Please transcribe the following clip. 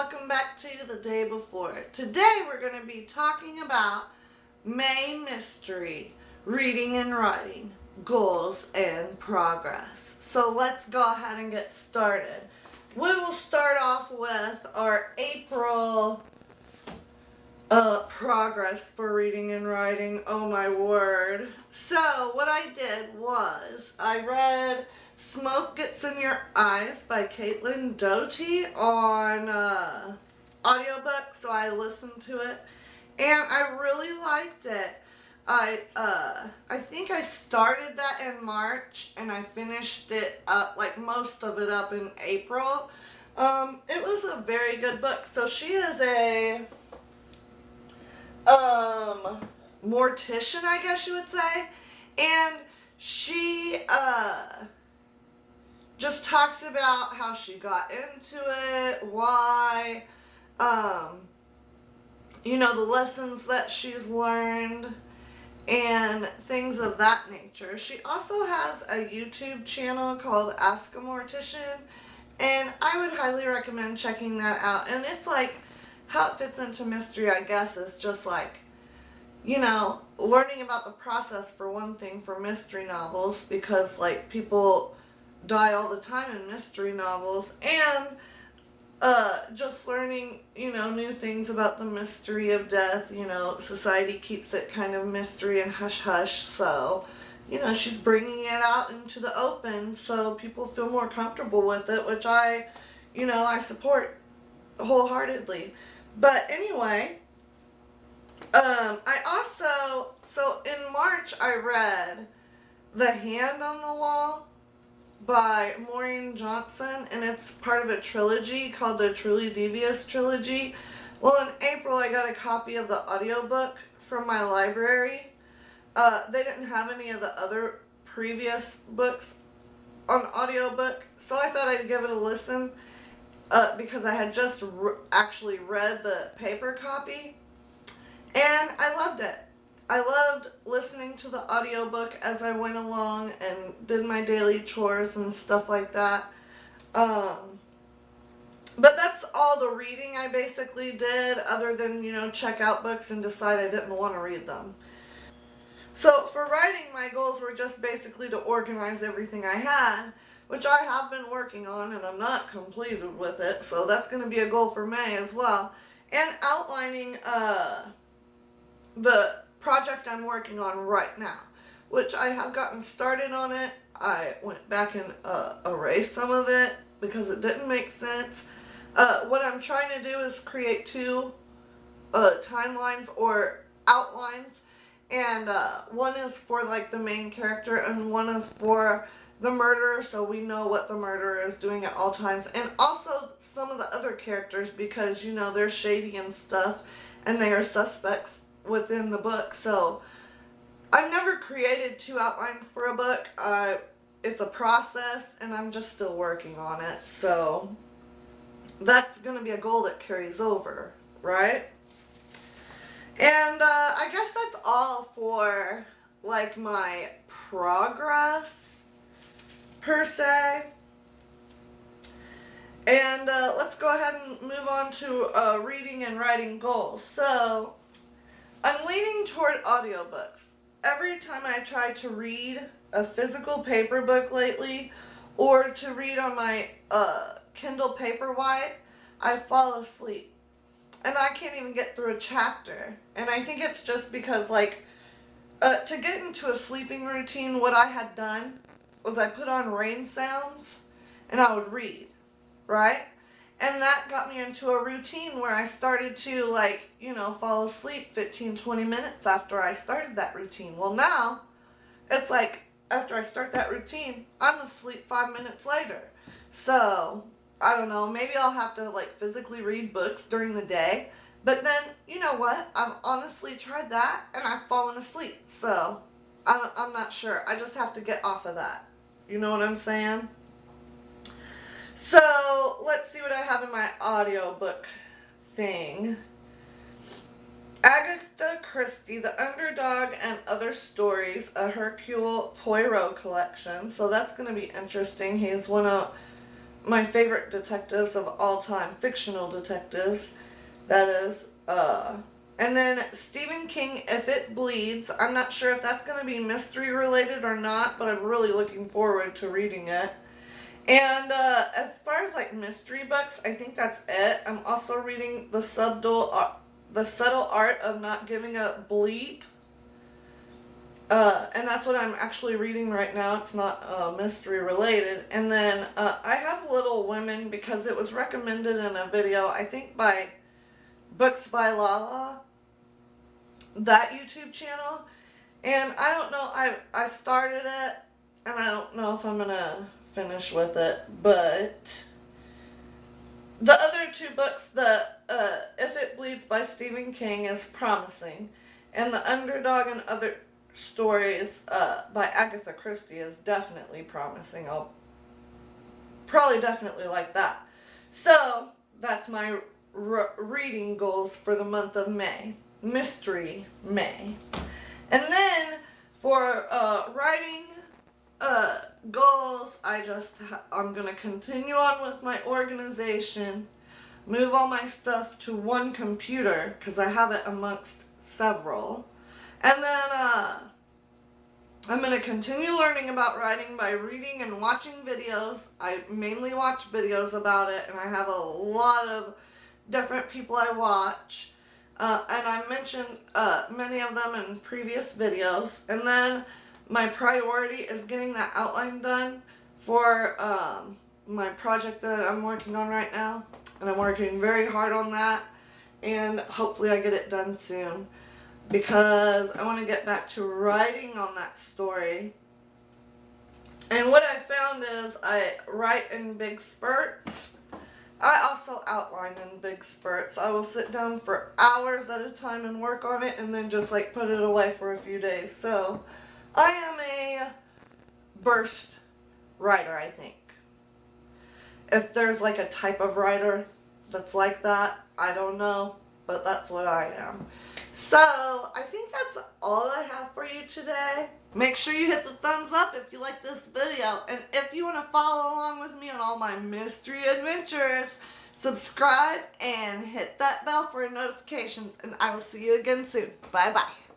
welcome back to The Day Before. Today we're going to be talking about May Mystery, reading and writing, goals and progress. So let's go ahead and get started. We will start off with our April progress for reading and writing. Oh my word. So what I did was I read Smoke Gets in Your Eyes by Caitlin Doughty on audiobook, so I listened to it and I really liked it. I think I started that in March and I finished it up, like most of it up in April. It was a very good book. So she is a mortician, I guess you would say, and she just talks about how she got into it, why, the lessons that she's learned, and things of that nature. She also has a YouTube channel called Ask a Mortician, and I would highly recommend checking that out. And it's like, how it fits into mystery, I guess, is just like, learning about the process for one thing for mystery novels, because like people die all the time in mystery novels, and just learning, new things about the mystery of death. Society keeps it kind of mystery and hush hush, so she's bringing it out into the open so people feel more comfortable with it, which I support wholeheartedly. But anyway, I also, so in March I read The Hand on the Wall by Maureen Johnson, and it's part of a trilogy called the Truly Devious Trilogy. Well, in April I got a copy of the audiobook from my library. They didn't have any of the other previous books on audiobook, so I thought I'd give it a listen, because I had just actually read the paper copy, and I loved it. I loved listening to the audiobook as I went along and did my daily chores and stuff like that. But that's all the reading I basically did, other than, check out books and decide I didn't want to read them. So for writing, my goals were just basically to organize everything I had, which I have been working on, and I'm not completed with it, so that's going to be a goal for May as well. And outlining the project I'm working on right now, which I have gotten started on it. I went back and erased some of it because it didn't make sense. What I'm trying to do is create two timelines or outlines, and one is for like the main character and one is for the murderer, so we know what the murderer is doing at all times, and also some of the other characters, because they're shady and stuff and they are suspects within the book. So I've never created two outlines for a book. It's a process and I'm just still working on it, so that's going to be a goal that carries over, right? And I guess that's all for like my progress per se. And let's go ahead and move on to reading and writing goals. So I'm leaning toward audiobooks. Every time I try to read a physical paper book lately, or to read on my Kindle Paperwhite, I fall asleep. And I can't even get through a chapter. And I think it's just because, like, to get into a sleeping routine, what I had done was I put on rain sounds and I would read, right? And that got me into a routine where I started to, fall asleep 15, 20 minutes after I started that routine. Well, now, it's like, after I start that routine, I'm asleep 5 minutes later. So, I don't know, maybe I'll have to, physically read books during the day. But then, you know what? I've honestly tried that, and I've fallen asleep. So, I'm not sure. I just have to get off of that. You know what I'm saying? So, let's see what I have in my audiobook thing. Agatha Christie, The Underdog and Other Stories, a Hercule Poirot collection. So that's going to be interesting. He's one of my favorite detectives of all time, fictional detectives, that is. And then Stephen King, If It Bleeds. I'm not sure if that's going to be mystery related or not, but I'm really looking forward to reading it. And as far as like mystery books, I think that's it. I'm also reading The Subtle Art of Not Giving a Bleep. And that's what I'm actually reading right now. It's not mystery related. And then I have Little Women because it was recommended in a video, I think by Books by Lala, that YouTube channel. And I don't know, I started it and I don't know if I'm gonna finish with it, but the other two books, the If It Bleeds by Stephen King is promising, and The Underdog and Other Stories by Agatha Christie is definitely promising. I'll probably definitely like that. So that's my reading goals for the month of May. Mystery May. And then for writing goals, I'm going to continue on with my organization, move all my stuff to one computer because I have it amongst several. And then I'm going to continue learning about writing by reading and watching videos. I mainly watch videos about it, and I have a lot of different people I watch. And I mentioned many of them in previous videos. And then my priority is getting that outline done for my project that I'm working on right now. And I'm working very hard on that. And hopefully I get it done soon, because I want to get back to writing on that story. And what I found is I write in big spurts. I also outline in big spurts. I will sit down for hours at a time and work on it and then just like put it away for a few days. So I am a burst writer, I think. If there's like a type of writer that's like that, I don't know, but that's what I am. So I think that's all I have for you today. Make sure you hit the thumbs up if you like this video. And if you want to follow along with me on all my mystery adventures, subscribe and hit that bell for notifications. And I will see you again soon. Bye-bye.